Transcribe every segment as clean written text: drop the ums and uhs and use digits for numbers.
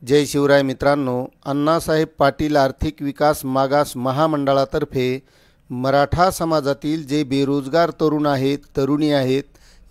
जय शिवराय मित्रांनो, अण्णासाहेब पाटील आर्थिक विकास मागास महामंडळातर्फे मराठा समाजातील जे बेरोजगार तरुण आहेत, तरुणी आहेत,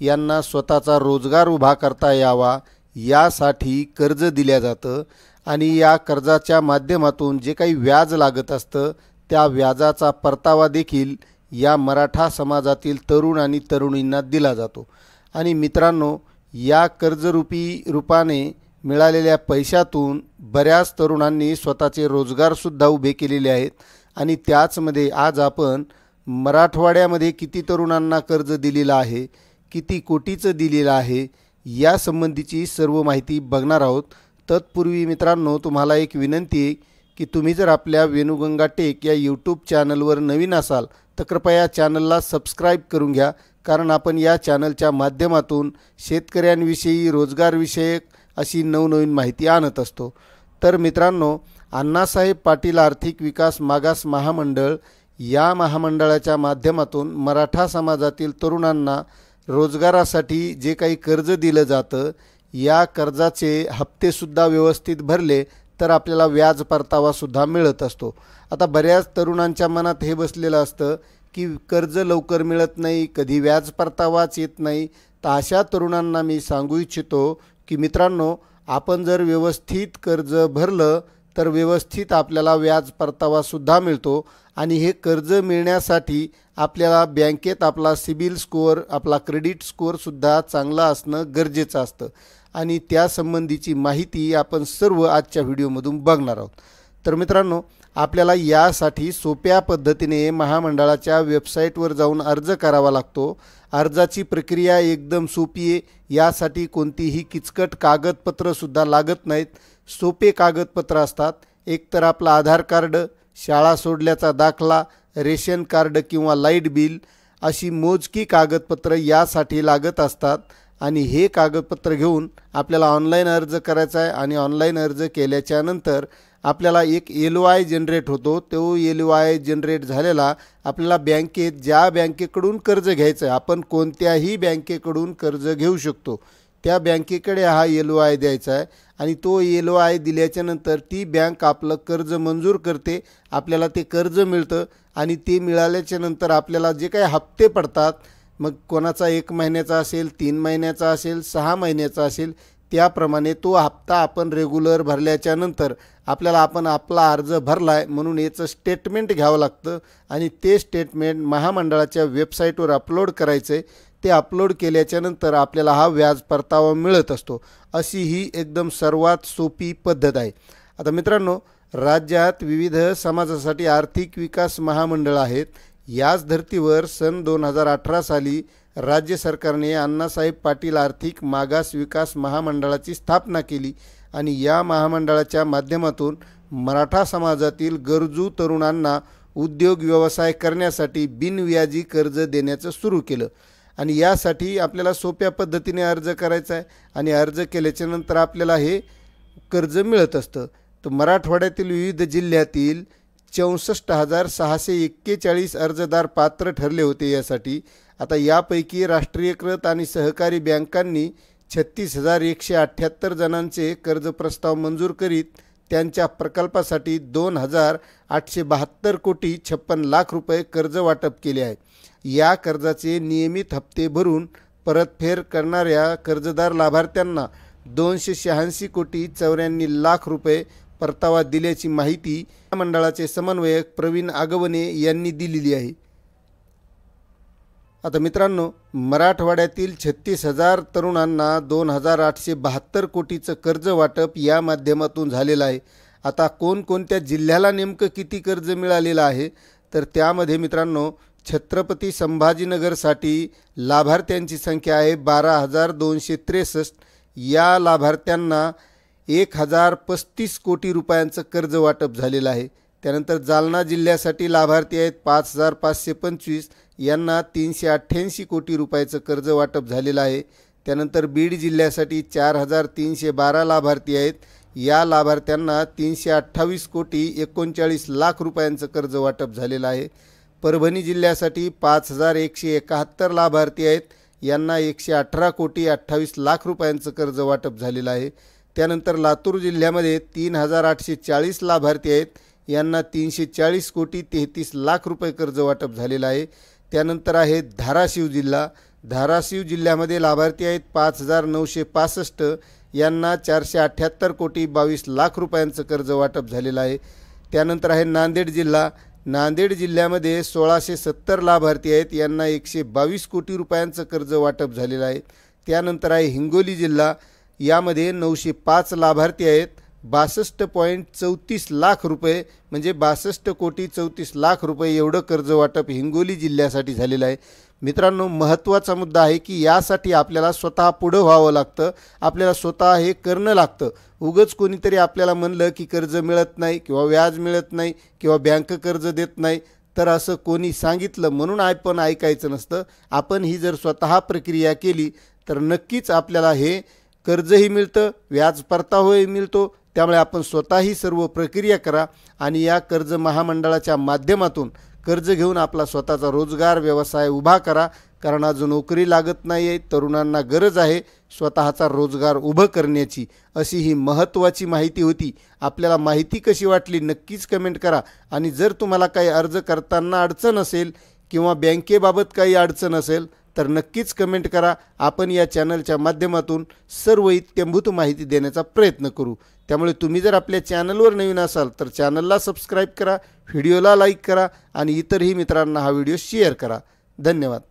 यांना स्वतःचा रोजगार उभा करता यावा यासाठी कर्ज दिले जातं आणि या कर्जाच्या माध्यमातून जे काही व्याज लागत असतं त्या व्याजाचा परतावा देखील या मराठा समाजातील तरुण आणि तरुणींना दिला जातो। आणि मित्रांनो, या कर्जरूपी रूपाने मिळालेल्या पैशातून बऱ्याच तरुणांनी स्वतःचे रोजगारसुद्धा उभे केलेले आहेत। आणि त्याचमध्ये आज आपण मराठवाड्यामध्ये किती तरुणांना कर्ज दिलेलं आहे, किती कोटीचं दिलेलं आहे या संबंधीची सर्व माहिती बघणार आहोत। तत्पूर्वी मित्रांनो, तुम्हाला एक विनंती आहे की तुम्ही जर आपल्या वेणुगंगा टेक या यूट्यूब चॅनलवर नवीन असाल तर कृपया चॅनलला सबस्क्राईब करून घ्या, कारण आपण या चॅनलच्या माध्यमातून शेतकऱ्यांविषयी रोजगारविषयक अशी नवनवीन माहिती आणत असतो। तर मित्रांनो, अण्णासाहेब पाटील आर्थिक विकास मागास महामंडळ या महामंडळाच्या माध्यमातून मराठा समाजातील तरुणांना रोजगारासाठी जे काही कर्ज दिलं जातं, या कर्जाचे हप्तेसुद्धा व्यवस्थित भरले तर आपल्याला व्याज परतावासुद्धा मिळत असतो। आता बऱ्याच तरुणांच्या मनात हे बसलेलं असतं की कर्ज लवकर मिळत नाही, कधी व्याज परतावाच येत नाही। तर अशा तरुणांना मी सांगू इच्छितो की मित्रांनो, आपण जर व्यवस्थित कर्ज भरलं तर व्यवस्थित आपल्याला व्याज परतावासुद्धा मिळतो। आणि हे कर्ज मिळण्यासाठी आपल्याला बँकेत आपला सिबिल स्कोअर, आपला क्रेडिट स्कोअरसुद्धा चांगला असणं गरजेचं असतं। आणि त्यासंबंधीची माहिती आपण सर्व आजच्या व्हिडिओमधून बघणार आहोत। तर मित्रांनो, आपल्याला यासाठी सोप्या पद्धतीने महामंडळाच्या वेबसाईटवर जाऊन अर्ज करावा लागतो। अर्जाची प्रक्रिया एकदम सोपी आहे, यासाठी कोणतीही किचकट कागदपत्रंसुद्धा लागत नाहीत। सोपे कागदपत्र असतात। एक तर आपलं आधार कार्ड, शाळा सोडल्याचा दाखला, रेशन कार्ड किंवा लाईट बिल अशी मोजकी कागदपत्र यासाठी लागत असतात। आणि हे कागदपत्र घेऊन आपल्याला ऑनलाईन अर्ज करायचा आहे आणि ऑनलाईन अर्ज केल्याच्या नंतर आपल्याला एक LOI जनरेट होतो। तो LOI जनरेट झालेला आपल्याला बँकेत, ज्या बँकेकडून कर्ज घ्यायचं आहे, आपण कोणत्याही बँकेकडून कर्ज घेऊ शकतो, त्या बँकेकडे हा LOI द्यायचा आहे। आणि तो LOI दिल्याच्या नंतर ती बँक आपलं कर्ज मंजूर करते, आपल्याला ते कर्ज मिळतं। आणि ते मिळाल्याच्या नंतर आपल्याला जे काही हप्ते पडतात, मग कोणाचा 1 महिन्याचा असेल, 3 महिन्याचा असेल, 6 महिन्याचा असेल, त्याप्रमाणे तो हप्ता आपण रेग्युलर भरल्याच्या नंतर आपल्याला आपला अर्ज भरला आहे म्हणून याचं स्टेटमेंट घ्यावं लागतं। आणि ते स्टेटमेंट महामंडळाच्या वेबसाईटवर अपलोड करायचं आहे। ते अपलोड केल्याच्या नंतर आपल्याला हा व्याज परतावा मिळत असतो। अशी ही एकदम सर्वात सोपी पद्धत आहे। आता मित्रांनो, राज्यात विविध समाजासाठी आर्थिक विकास महामंडळ आहेत। याच धर्तीवर सन 2018 साली राज्य सरकारने अण्णासाहेब पाटील आर्थिक मागास विकास महामंडळाची स्थापना केली आणि या महामंडळाच्या माध्यमातून मराठा समाजातील गरजू तरुणांना उद्योग व्यवसाय करण्यासाठी बिनव्याजी कर्ज देण्याचं सुरू केलं। आणि यासाठी आपल्याला सोप्या पद्धतीने अर्ज करायचा आहे आणि अर्ज केल्याच्या नंतर आपल्याला हे कर्ज मिळत असतं। तर मराठवाड्यातील विविध जिल्ह्यातील 64,641 अर्जदार पात्र ठरले होते यासाठी। आता यापैकी राष्ट्रीयकृत आणि सहकारी बँकांनी 36,178 जणांचे कर्ज प्रस्ताव मंजूर करीत त्यांच्या प्रकल्पासाठी 2,872 कोटी 56 लाख रुपये कर्ज वाटप केले आहे। या कर्जाचे नियमित हप्ते भरून परतफेड करणाऱ्या कर्जदार लाभार्थ्यांना 286 कोटी 94 लाख रुपये परतावा दिल्याची माहिती मंडळाचे समन्वयक प्रवीण आगवणे यांनी दिलेली आहे। आता मित्रांनो, मराठवाड्यातील 36,000 तरुणांना 2,872 कोटीचं कर्ज वाटप या माध्यमातून झालेलं आहे। आता कोणकोणत्या जिल्ह्याला नेमकं किती कर्ज मिळालेलं आहे, तर त्यामध्ये मित्रांनो, छत्रपती संभाजीनगरसाठी लाभार्थ्यांची संख्या आहे 12,263। या लाभार्थ्यांना 1,035 कोटी रुपयांचं कर्ज वाटप झालेलं आहे। त्यानंतर जालना जिल्ह्यासाठी लाभार्थी आहेत 5,525, यांना 388 कोटी रुपयाचं कर्ज वाटप झालेलं आहे। त्यानंतर बीड जिल्ह्यासाठी 4,312 लाभार्थी आहेत। या लाभार्थ्यांना 328 कोटी 39 लाख रुपयांचं कर्ज वाटप झालेलं आहे। परभणी जिल्ह्यासाठी 5,171 लाभार्थी आहेत, यांना 118 कोटी 28 लाख रुपयांचं कर्ज वाटप झालेलं आहे। त्यानंतर लातूर जिल्ह्यामध्ये 3,840 लाभार्थी आहेत, यांना 340 कोटी 33 लाख रुपये कर्ज वाटप झालेलं आहे। त्यानंतर आहे धाराशिव जिल्हा, धाराशिव जिल्ह्यामध्ये लाभार्थी आहेत 5,965, यांना 478 कोटी 22 लाख रुपयांचं कर्ज वाटप झालेलं आहे। त्यानंतर आहे नांदेड जिल्हा, नांदेड जिल्ह्यामध्ये 1,670 लाभार्थी आहेत, यांना 122 कोटी रुपयांचं कर्ज वाटप झालेलं आहे। त्यानंतर आहे हिंगोली जिल्हा, यामध्ये 905 लाभार्थी आहेत, 62.34 लाख रुपये म्हणजे 62 कोटी 34 लाख रुपये एवढं कर्ज वाटप हिंगोली जिल्ह्यासाठी झालेलं आहे। मित्रांनो, महत्त्वाचा मुद्दा आहे की यासाठी आपल्याला स्वतः पुढं व्हावं लागतं, आपल्याला स्वतः हे करणं लागतं। उगच कोणीतरी आपल्याला म्हणलं की कर्ज मिळत नाही किंवा व्याज मिळत नाही किंवा बँक कर्ज देत नाही, तर असं कोणी सांगितलं म्हणून आपण ऐकायचं नसतं। आपण ही जर स्वतः प्रक्रिया केली तर नक्कीच आपल्याला हे कर्जही मिळतं, व्याज परतावाही मिळतो। त्यामुळे आपण स्वतःही सर्व प्रक्रिया करा आणि या कर्ज महामंडळाच्या माध्यमातून कर्ज घेऊन आपला स्वतःचा रोजगार व्यवसाय उभा करा, कारण आज नोकरी लागत नाही आहे, तरुणांना गरज आहे स्वतःचा रोजगार उभं करण्याची। अशी ही महत्त्वाची माहिती होती। आपल्याला माहिती कशी वाटली नक्कीच कमेंट करा आणि जर तुम्हाला काही अर्ज करताना अडचण असेल किंवा बँकेबाबत काही अडचण असेल तर नक्कीच कमेंट करा। आपण या चॅनलच्या माध्यमातून सर्व इत्थंभूत माहिती देण्याचा प्रयत्न करू। त्यामुळे तुम्ही जर आपल्या चॅनलवर नवीन असाल तर चॅनलला सबस्क्राईब करा, व्हिडिओला लाईक करा आणि इतरही मित्रांना हा व्हिडिओ शेअर करा। धन्यवाद।